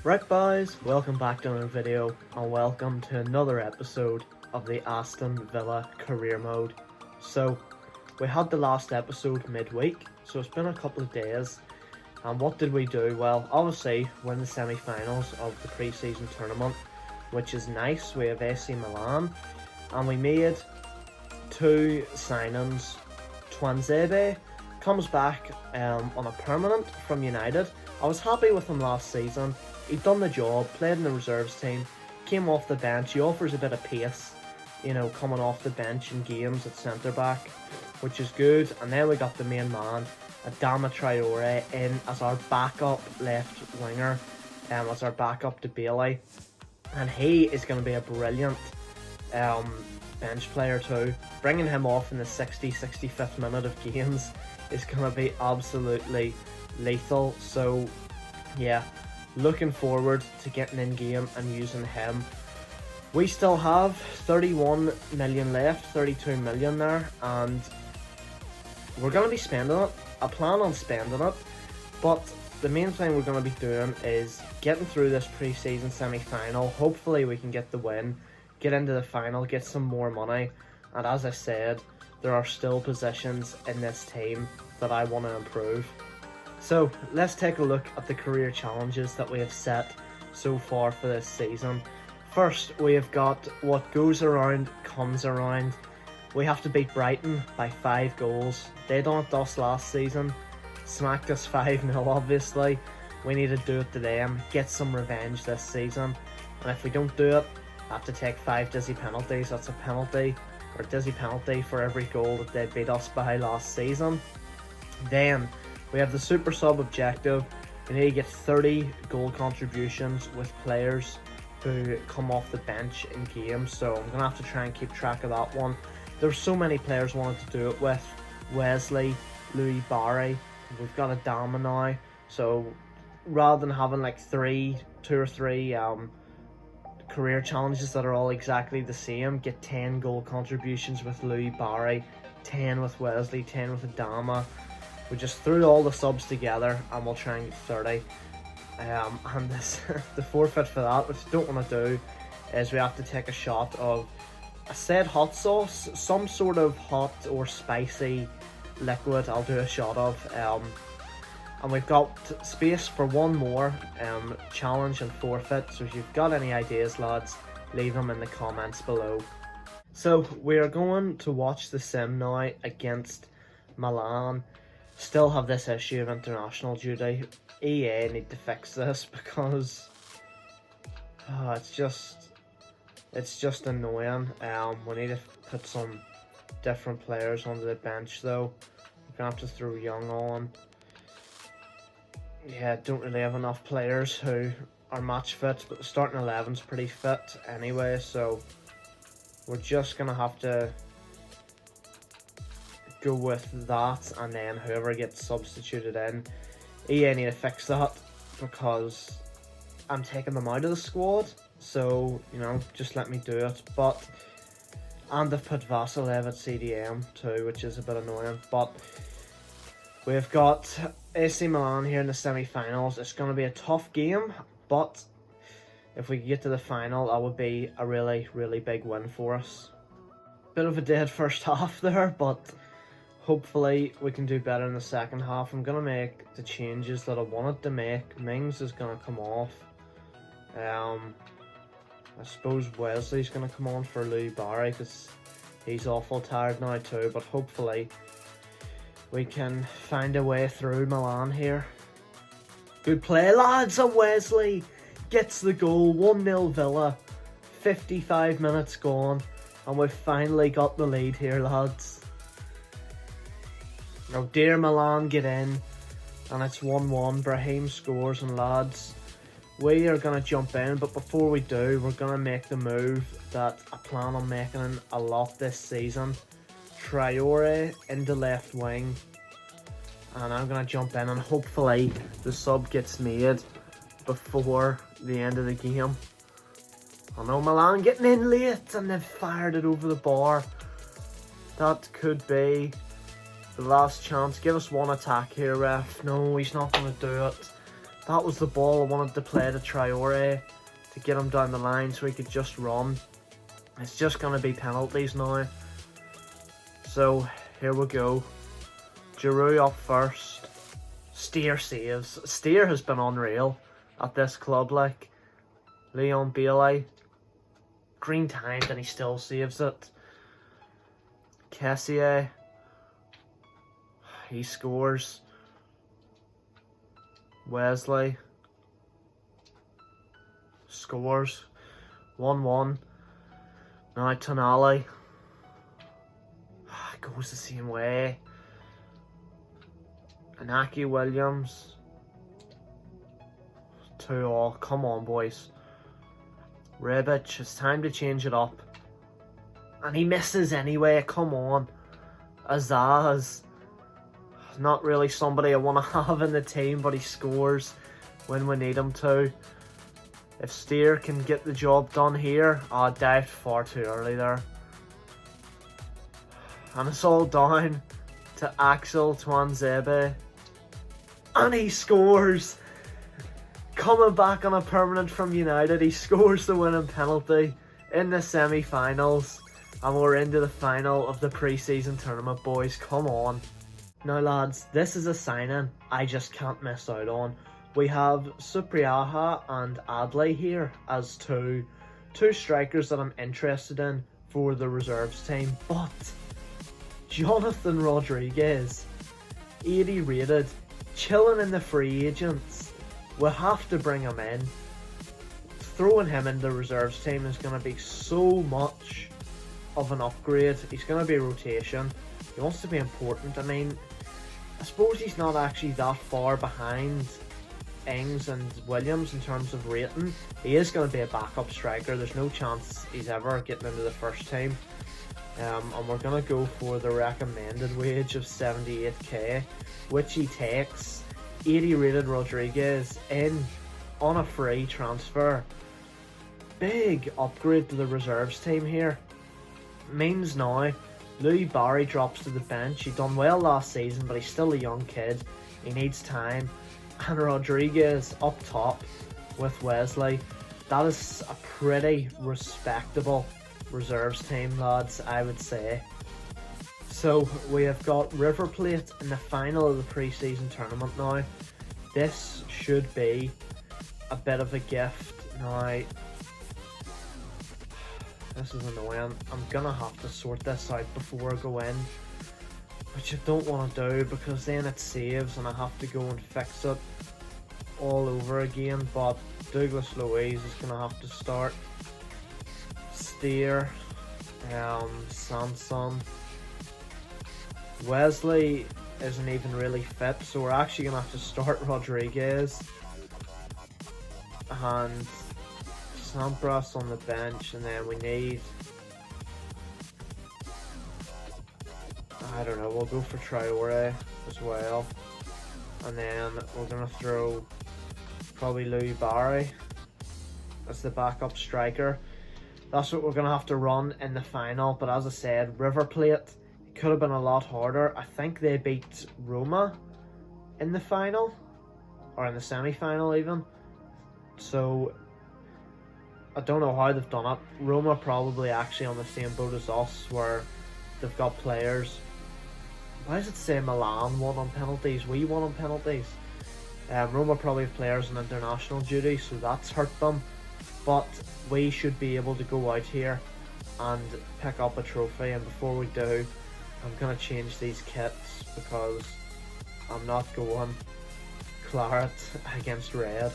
Right boys, welcome back to another video and welcome to another episode of the Aston Villa career mode. So we had the last episode midweek, so it's been a couple of days, and what did we do? Well, obviously win the semi-finals of the pre-season tournament, which is nice. We have AC Milan and we made two signings. Twanzebe comes back on a permanent from United. I was happy with him last season. He'd done the job, played in the reserves team, came off the bench. He offers a bit of pace, you know, coming off the bench in games at centre-back, which is good. And then we got the main man, Adama Traore, in as our backup left winger, as our backup to Bailey. And he is going to be a brilliant bench player too. Bringing him off in the 65th minute of games is going to be absolutely lethal. So, yeah. Looking forward to getting in game and using him. We still have 31 million left, 32 million there, and we're going to be spending it. I plan on spending it, but the main thing we're going to be doing is getting through this pre-season semi-final. Hopefully we can get the win, get into the final, get some more money, and as I said, there are still positions in this team that I want to improve. So let's take a look at the career challenges that we have set so far for this season. First, we have got what goes around comes around. We have to beat Brighton by 5 goals. They done it to us last season, smacked us 5-0 obviously. We need to do it to them, get some revenge this season. And if we don't do it, I have to take 5 dizzy penalties. That's a penalty, or dizzy penalty, for every goal that they beat us by last season. Then we have the super sub objective. We need to get 30 goal contributions with players who come off the bench in games. So I'm going to have to try and keep track of that one. There's so many players wanted to do it with. Wesley, Louis Barry. We've got Adama now. So rather than having like two or three career challenges that are all exactly the same, get 10 goal contributions with Louis Barry, 10 with Wesley, 10 with Adama. We just threw all the subs together and we'll try and get 30. And this the forfeit for that, which I don't want to do, is we have to take a shot of, I said hot sauce, some sort of hot or spicy liquid I'll do a shot of. And we've got space for one more challenge and forfeit, so if you've got any ideas, lads, leave them in the comments below. So we are going to watch the sim now against Milan. Still have this issue of international duty. EA need to fix this because it's just annoying. We need to put some different players onto the bench though. We're gonna have to throw Young on. Yeah, don't really have enough players who are match fit, but the starting 11's pretty fit anyway, so we're just gonna have to go with that, and then whoever gets substituted in. EA need to fix that because I'm taking them out of the squad, so you know, just let me do it. But and they've put Vasilev at CDM too, which is a bit annoying. But we've got AC Milan here in the semi-finals. It's going to be a tough game, but if we get to the final, that would be a really, really big win for us. Bit of a dead first half there, but hopefully we can do better in the second half. I'm going to make the changes that I wanted to make. Mings is going to come off. I suppose Wesley's going to come on for Louis Barry because he's awful tired now too. But hopefully we can find a way through Milan here. Good play, lads, and Wesley gets the goal. 1-0 Villa. 55 minutes gone. And we've finally got the lead here, lads. Now, dear Milan, get in. And it's 1-1. Brahim scores, and lads, we are going to jump in. But before we do, we're going to make the move that I plan on making a lot this season. Traore into left wing. And I'm going to jump in, and hopefully the sub gets made before the end of the game. I know Milan getting in late, and they've fired it over the bar. That could be the last chance. Give us one attack here, ref. No, he's not going to do it. That was the ball I wanted to play to Traore to get him down the line so he could just run. It's just going to be penalties now. So, here we go. Giroud up first. Steer saves. Steer has been unreal at this club, like. Leon Bailey. Green timed and he still saves it. Kessié. He scores. Wesley. Scores. 1-1. Now Tonali. Goes the same way. Inaki Williams. 2-2. Come on, boys. Rebic, it's time to change it up. And he misses anyway, come on. Azaz. Not really somebody I want to have in the team, but he scores when we need him to. If Steer can get the job done here, I dived far too early there. And it's all down to Axel Tuanzebe. And he scores! Coming back on a permanent from United, he scores the winning penalty in the semi-finals. And we're into the final of the pre-season tournament, boys. Come on. Now, lads, this is a signing I just can't miss out on. We have Supriyaha and Adley here as two strikers that I'm interested in for the reserves team. But Jonathan Rodriguez, 80 rated, chilling in the free agents. We'll have to bring him in. Throwing him in the reserves team is going to be so much of an upgrade. He's going to be a rotation. He wants to be important. I mean, I suppose he's not actually that far behind Ings and Williams in terms of rating. He is going to be a backup striker. There's no chance he's ever getting into the first team. And we're going to go for the recommended wage of 78k, which he takes. 80 rated Rodriguez in on a free transfer. Big upgrade to the reserves team here. Means now Louis Barry drops to the bench. He done well last season, but he's still a young kid. He needs time. And Rodriguez up top with Wesley. That is a pretty respectable reserves team, lads, I would say. So we have got River Plate in the final of the pre-season tournament now. This should be a bit of a gift. Now, this is annoying. I'm gonna have to sort this out before I go in, which I don't want to do because then it saves and I have to go and fix it all over again. But Douglas Luiz is gonna have to start. Steer, Samson. Wesley isn't even really fit, so we're actually going to have to start Rodriguez and Sampras on the bench, and then we need, I don't know, we'll go for Traore as well, and then we're going to throw probably Louis Barry as the backup striker. That's what we're going to have to run in the final, but as I said, River Plate could have been a lot harder. I think they beat Roma in the final, or in the semi-final even. So, I don't know how they've done it. Roma probably actually on the same boat as us, where they've got players. Why does it say Milan won on penalties? We won on penalties. Roma probably have players on international duty, so that's hurt them. But we should be able to go out here and pick up a trophy, and before we do, I'm going to change these kits because I'm not going claret against red.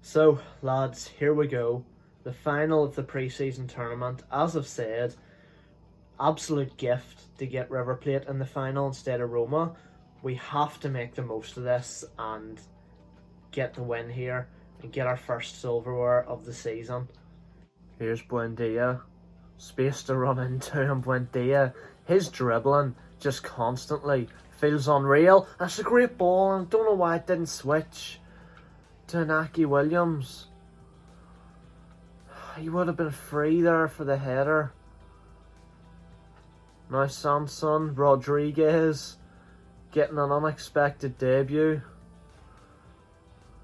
So, lads, here we go. The final of the pre-season tournament. As I've said, absolute gift to get River Plate in the final instead of Roma. We have to make the most of this and get the win here and get our first silverware of the season. Here's Buendia. Space to run into him. Buendia. His dribbling just constantly feels unreal. That's a great ball, and I don't know why it didn't switch to Inaki Williams. He would have been free there for the header. Now Samson Rodriguez getting an unexpected debut.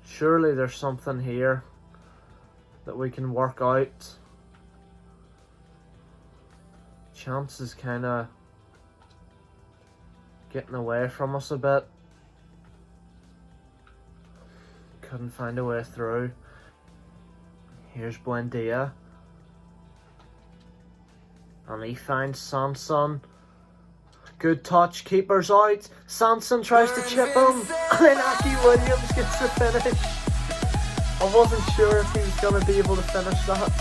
Surely there's something here that we can work out. Chance is kind of getting away from us a bit. Couldn't find a way through. Here's Buendia. And he finds Sanson. Good touch, keeper's out. Sanson tries to chip him. And then Aki Williams gets the finish. I wasn't sure if he was going to be able to finish that.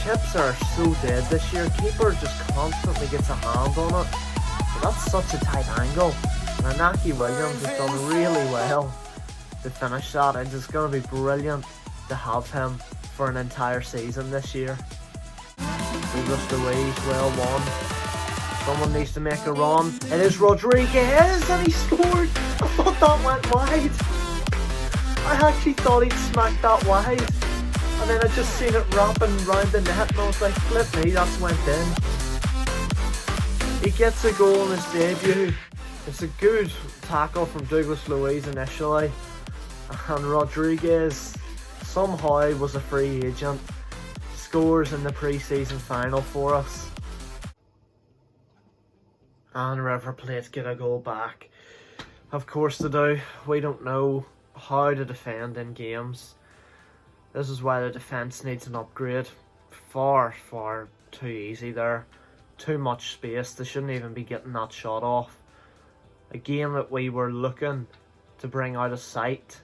Chips are so dead this year. Keeper just constantly gets a hand on it. But that's such a tight angle. And Aki Williams has done really well to finish that. And it's going to be brilliant to have him for an entire season this year. Douglas Luiz, well won. Someone needs to make a run. It is Rodriguez and he scored. I thought that went wide. I actually thought he'd smacked that wide. And then I just seen it wrapping round the net and I was like, flip me, that's went in. He gets a goal in his debut. It's a good tackle from Douglas Luiz initially. And Rodriguez somehow was a free agent. Scores in the pre-season final for us. And River Plate get a goal back. Of course they do. We don't know how to defend in games. This is why the defence needs an upgrade. Far too easy there. Too much space. They shouldn't even be getting that shot off. A game that we were looking to bring out of sight.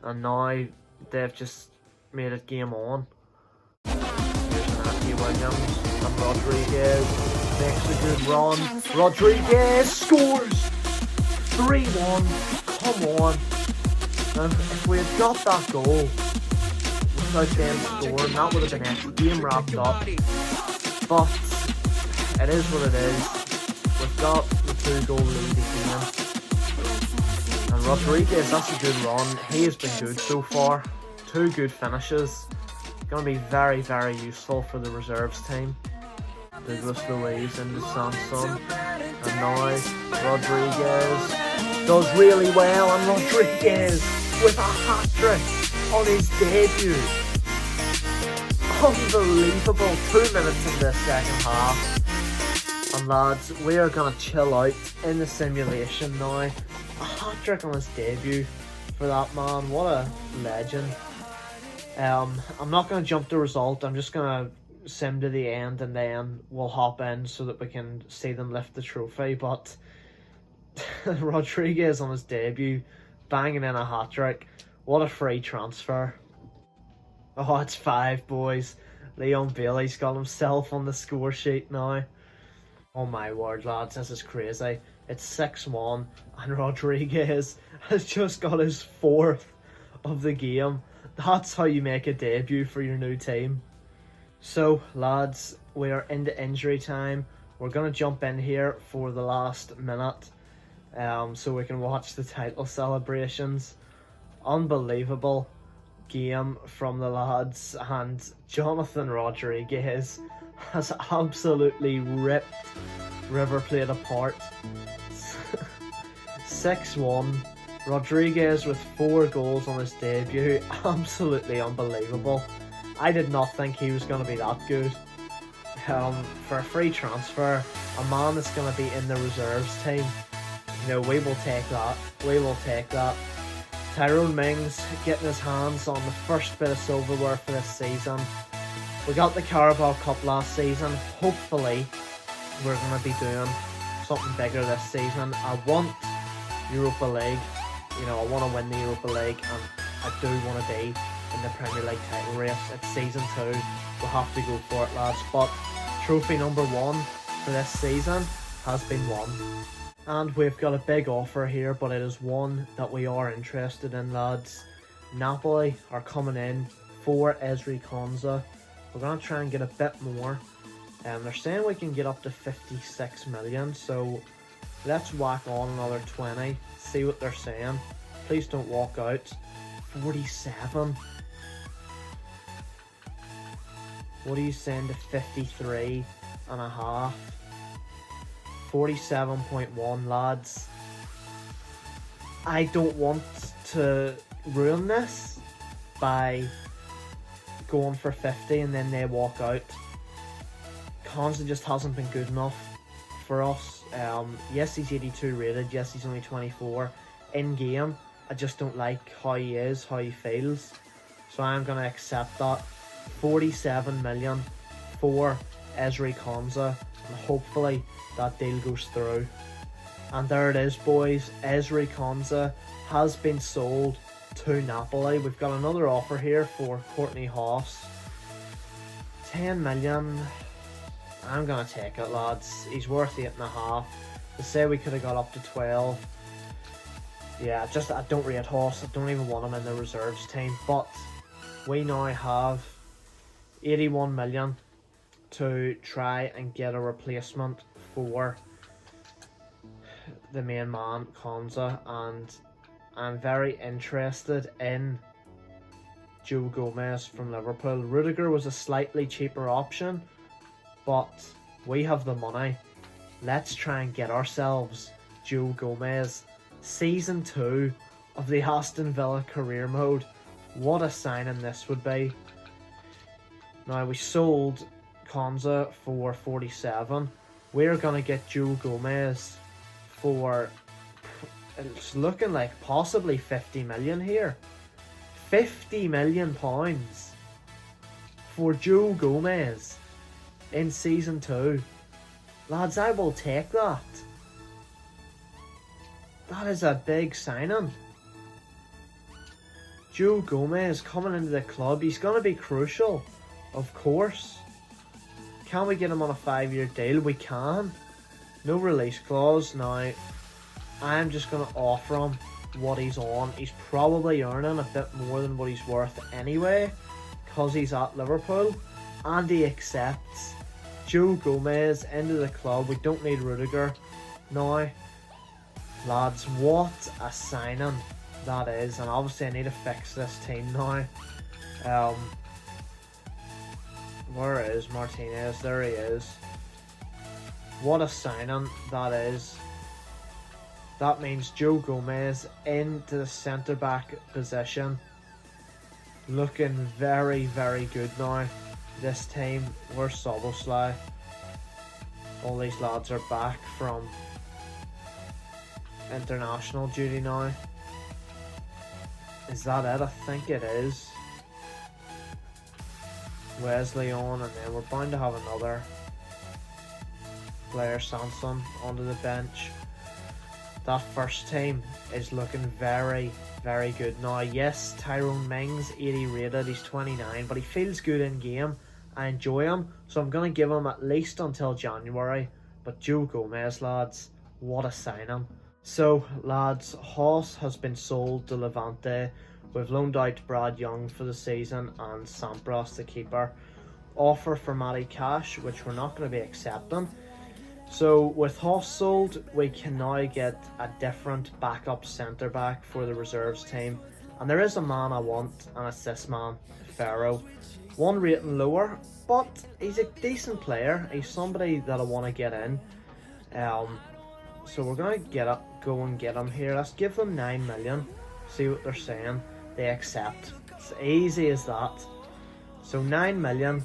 And now they've just made it game on. Here's Matthew Williams and Rodriguez makes a good run. Rodriguez scores! 3-1. Come on. And if we had got that goal without them scoring, that would have been it. Game wrapped up. But it is what it is. We've got the 2-goal lead again. And Rodriguez, that's a good run. He has been good so far. 2 good finishes. Going to be very useful for the reserves team. Douglas Luiz into Sanson. And now Rodriguez does really well. And Rodriguez with a hat-trick on his debut. Unbelievable. 2 minutes in the second half. And lads, we are going to chill out in the simulation now. A hat-trick on his debut for that man. What a legend. I'm not going to jump the result. I'm just going to sim to the end and then we'll hop in so that we can see them lift the trophy. But Rodriguez on his debut, banging in a hat-trick. What a free transfer. Oh, it's 5, boys. Leon Bailey's got himself on the score sheet now. Oh my word, lads, this is crazy. It's 6-1 and Rodriguez has just got his 4th of the game. That's how you make a debut for your new team. So, lads, we are into injury time. We're going to jump in here for the last minute so we can watch the title celebrations. Unbelievable game from the lads, and Jonathan Rodriguez has absolutely ripped River Plate apart. 6-1. Rodriguez with 4 goals on his debut. Absolutely unbelievable. I did not think he was going to be that good. For a free transfer, a man that's going to be in the reserves team, you know, we will take that. We will take that. Tyrone Mings getting his hands on the first bit of silverware for this season. We got the Carabao Cup last season. Hopefully, we're going to be doing something bigger this season. I want Europa League. You know, I want to win the Europa League, and I do want to be in the Premier League title race. It's season 2. We'll have to go for it, lads. But trophy number 1 for this season has been won. And we've got a big offer here, but it is one that we are interested in, lads. Napoli are coming in for Ezri Konsa. We're going to try and get a bit more. They're saying we can get up to 56 million, so let's whack on another 20, see what they're saying. Please don't walk out. 47. What are you saying to 53 and a half? 47.1, lads. I don't want to ruin this by going for 50 and then they walk out. Konza just hasn't been good enough for us. Yes, he's 82 rated. Yes, he's only 24. In game, I just don't like how he is, how he feels. So I'm going to accept that. 47 million for Ezri Konza. And hopefully that deal goes through. And there it is, boys. Ezri Konza has been sold to Napoli. We've got another offer here for Courtney Haas. 10 million. I'm going to take it, lads. He's worth 8.5. They say we could have got up to 12. Yeah, I don't rate Haas. I don't even want him in the reserves team. But we now have 81 million to try and get a replacement for the main man, Konza. And I'm very interested in Joe Gomez from Liverpool. Rudiger was a slightly cheaper option, but we have the money. Let's try and get ourselves Joe Gomez. Season 2 of the Aston Villa career mode. What a signing this would be. Now, we sold Konza for 47. We're going to get Joe Gomez for, it's looking like possibly 50 million here. 50 million pounds for Joe Gomez in Season 2. Lads, I will take that. That is a big signing. Joe Gomez coming into the club. He's going to be crucial, of course. Can we get him on a 5-year deal? We can. No release clause. Now, I'm just going to offer him what he's on. He's probably earning a bit more than what he's worth anyway, because he's at Liverpool, and he accepts. Joe Gomez into the club. We don't need Rudiger now. Lads, what a signing that is. And obviously I need to fix this team now. Where is Martinez? There he is. What a signing that is. That means Joe Gomez into the centre back position. Looking very, very good now. This team, where's Soboslai? All these lads are back from international duty now. Is that it? I think it is. Wesley on, and then we're bound to have another player, Sanson, onto the bench. That first team is looking very, very good now. Yes, Tyrone Mings, 80 rated, he's 29, but he feels good in game. I enjoy him, so I'm going to give him at least until January. But Joe Gomez, lads, what a signing. So, lads, Haas has been sold to Levante. We've loaned out Brad Young for the season and Sampras, the keeper. Offer for Matty Cash, which we're not going to be accepting. So, with Haas sold, we can now get a different backup centre-back for the reserves team. And there is a man I want, and it's this man, Farrow. One rating lower, but he's a decent player. He's somebody that I want to get in. So we're going to go and get him here. Let's give them 9 million. See what they're saying. They accept. It's easy as that. So 9 million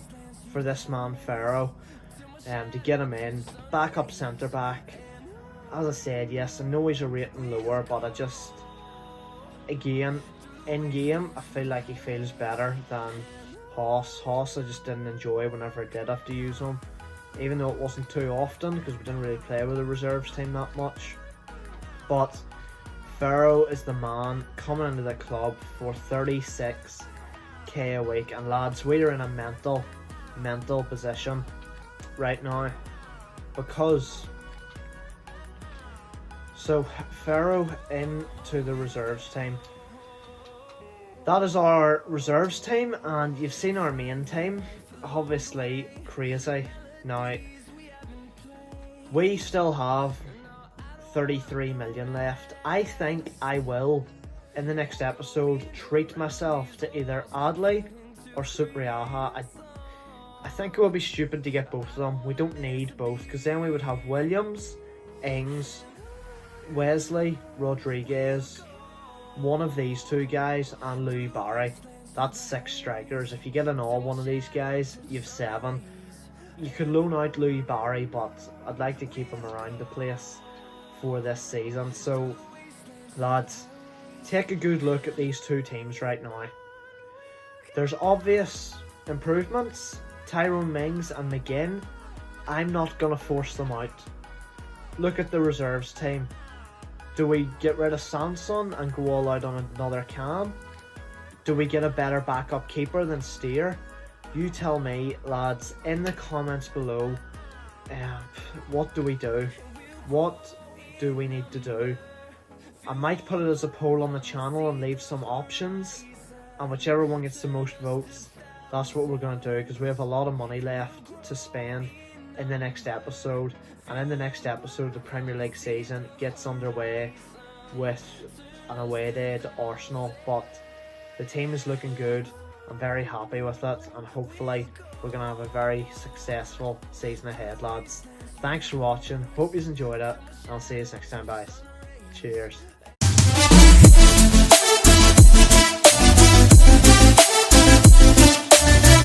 for this man Farrow. To get him in. Backup centre back. As I said, yes, I know he's a rating lower, but I just, again, in game, I feel like he feels better than Haas. Haas I just didn't enjoy whenever I did have to use him. Even though it wasn't too often, because we didn't really play with the reserves team that much. But Farrow is the man coming into the club for 36k a week. And lads, we are in a mental position right now. Because, so Farrow into the reserves team. That is our reserves team, and you've seen our main team. Obviously crazy. Now, we still have 33 million left. I think I will, in the next episode, treat myself to either Adley or Supriyaha. I think it would be stupid to get both of them. We don't need both, because then we would have Williams, Ings, Wesley, Rodriguez, one of these two guys and Louis Barry. That's 6 strikers. If you get an all one of these guys, you've 7. You could loan out Louis Barry, but I'd like to keep him around the place for this season. So, lads, take a good look at these two teams right now. There's obvious improvements. Tyrone Mings and McGinn, I'm not going to force them out. Look at the reserves team. Do we get rid of Sanson and go all out on another Cam? Do we get a better backup keeper than Steer? You tell me, lads, in the comments below. What do we do? What do we need to do? I might put it as a poll on the channel and leave some options, and whichever one gets the most votes, that's what we're going to do, because we have a lot of money left to spend in the next episode. And in the next episode, the Premier League season gets underway with an away day to Arsenal. But the team is looking good. I'm very happy with it, and hopefully we're going to have a very successful season ahead, lads. Thanks for watching. Hope you enjoyed it, and I'll see you next time, guys. Cheers.